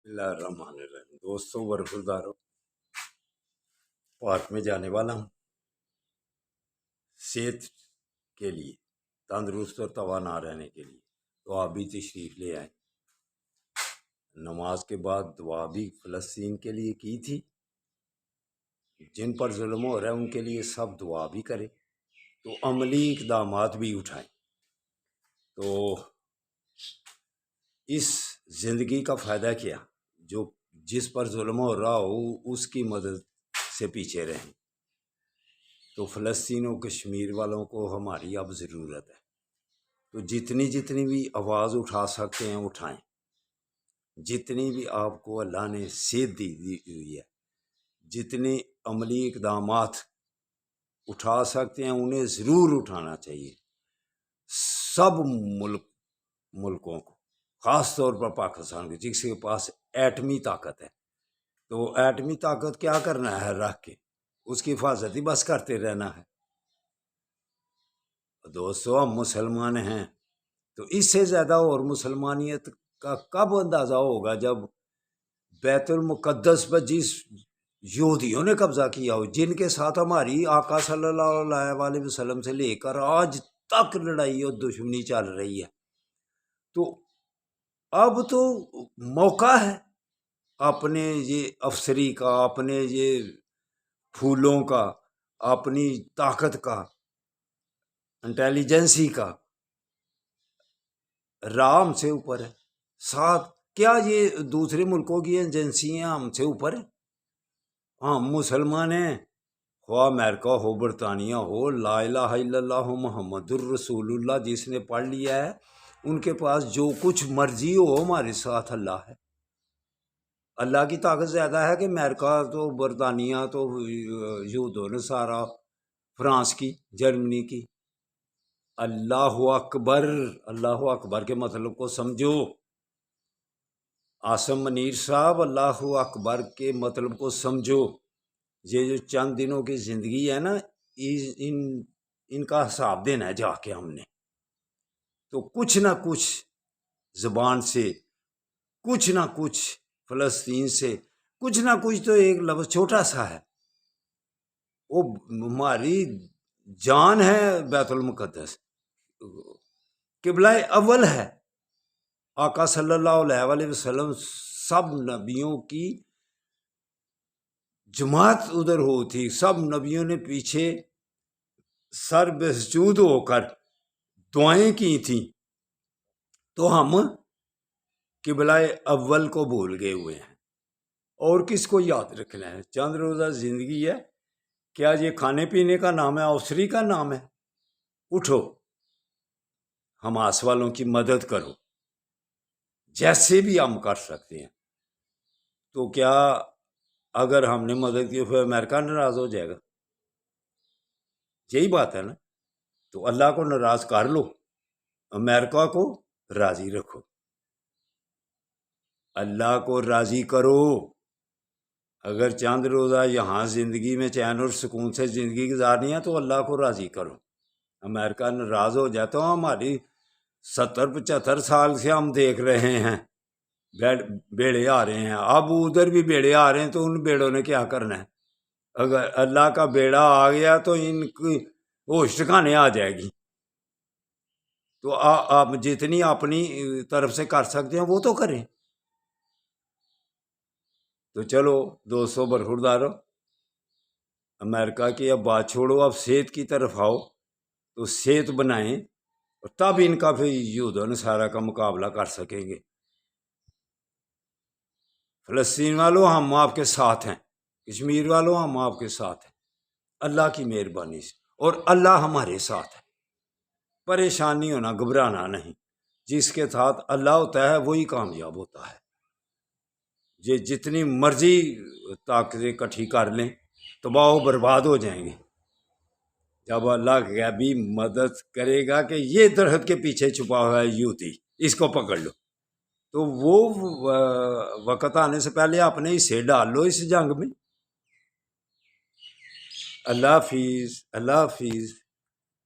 اللہ الرحمن الرحیم دوستوں برخورداروں، پارک میں جانے والا ہوں صحت کے لیے، تندرست اور توانا رہنے کے لیے، تو آپ بھی تشریف لے آئیں۔ نماز کے بعد دعا بھی فلسطین کے لیے کی تھی، جن پر ظلم ہو رہا ہے ان کے لیے سب دعا بھی کریں، تو عملی اقدامات بھی اٹھائیں۔ تو اس زندگی کا فائدہ کیا؟ جس پر ظلم ہو رہا ہو اس کی مدد سے پیچھے رہیں۔ تو فلسطین و کشمیر والوں کو ہماری اب ضرورت ہے، تو جتنی بھی آواز اٹھا سکتے ہیں اٹھائیں۔ جتنی بھی آپ کو اللہ نے صحت دی ہوئی ہے، جتنے عملی اقدامات اٹھا سکتے ہیں انہیں ضرور اٹھانا چاہیے۔ سب ملکوں کو، خاص طور پر پاکستان کو، جس کے پاس ایٹمی طاقت ہے، تو ایٹمی طاقت کیا کرنا ہے رکھ کے؟ اس کی حفاظت ہی بس کرتے رہنا ہے۔ دوستو ہم مسلمان ہیں، تو اس سے زیادہ اور مسلمانیت کا کب اندازہ ہوگا جب بیت المقدس پر جس یہودیوں نے قبضہ کیا ہو، جن کے ساتھ ہماری آقا صلی اللہ علیہ وسلم سے لے کر آج تک لڑائی اور دشمنی چل رہی ہے۔ تو اب تو موقع ہے اپنے یہ افسری کا، اپنے یہ پھولوں کا، اپنی طاقت کا، انٹیلیجنسی کا۔ رام سے اوپر ہے ساتھ، کیا یہ دوسرے ملکوں کی ایجنسیاں ہم سے اوپر ہیں؟ ہم مسلمان ہیں، خواہ امریکہ ہو، برطانیہ ہو، لا الہ الا اللہ محمد الرسول اللہ جس نے پڑھ لیا ہے، ان کے پاس جو کچھ مرضی ہو، ہمارے ساتھ اللہ ہے۔ اللہ کی طاقت زیادہ ہے کہ امریکہ تو، برطانیہ تو، یہود و نصارہ، فرانس کی، جرمنی کی۔ اللہ اکبر، اللہ اکبر کے مطلب کو سمجھو۔ آسم منیر صاحب، اللہ اکبر کے مطلب کو سمجھو۔ یہ جو چند دنوں کی زندگی ہے نا، ان کا حساب دینا ہے جا کے ہم نے۔ تو کچھ نہ کچھ زبان سے، کچھ نہ کچھ فلسطین سے، کچھ نہ کچھ، تو ایک لفظ چھوٹا سا ہے، وہ ہماری جان ہے۔ بیت المقدس قبلہ اول ہے، آقا صلی اللہ علیہ وسلم، سب نبیوں کی جماعت ادھر ہوتی، سب نبیوں نے پیچھے سر بسجود ہو کر دعائیں کی تھیں، تو ہم قبلہ اول کو بھول گئے ہوئے ہیں۔ اور کس کو یاد رکھنا ہے؟ چند روزہ زندگی ہے، کیا یہ کھانے پینے کا نام ہے، اوسری کا نام ہے؟ اٹھو، حماس والوں کی مدد کرو جیسے بھی ہم کر سکتے ہیں۔ تو کیا اگر ہم نے مدد کی پھر امریکہ ناراض ہو جائے گا؟ یہی بات ہے نا۔ تو اللہ کو ناراض کر لو، امریکہ کو راضی رکھو، اللہ کو راضی کرو۔ اگر چند روزہ یہاں زندگی میں چین اور سکون سے زندگی گزارنی ہے تو اللہ کو راضی کرو۔ امریکہ ناراض ہو جائے تو ہماری 70-75 سال سے ہم دیکھ رہے ہیں بیڑے آ رہے ہیں، اب ادھر بھی بیڑے آ رہے ہیں، تو ان بیڑوں نے کیا کرنا ہے؟ اگر اللہ کا بیڑا آ گیا تو ان کی ہوش ٹھکانے آ جائے گی۔ تو آپ جتنی اپنی طرف سے کر سکتے ہیں وہ تو کریں۔ تو چلو دوستو برخوردارو، امریکہ کی اب بات چھوڑو، اب صحت کی طرف آؤ، تو صحت بنائیں، اور تب ان کا پھر یہود و نصارہ کا مقابلہ کر سکیں گے۔ فلسطین والوں، ہم آپ کے ساتھ ہیں، کشمیر والوں ہم آپ کے ساتھ ہیں، اللہ کی مہربانی سے، اور اللہ ہمارے ساتھ ہے۔ پریشان نہیں ہونا، گھبرانا نہیں، جس کے ساتھ اللہ ہوتا ہے وہی کامیاب ہوتا ہے۔ یہ جتنی مرضی طاقتیں اکٹھی کر لیں، تباہ و برباد ہو جائیں گے۔ جب اللہ غیبی مدد کرے گا کہ یہ درخت کے پیچھے چھپا ہوا ہے یہودی، اس کو پکڑ لو، تو وہ وقت آنے سے پہلے اپنے حصے ڈال لو اس جنگ میں۔ اللہ حافظ، اللہ حافظ۔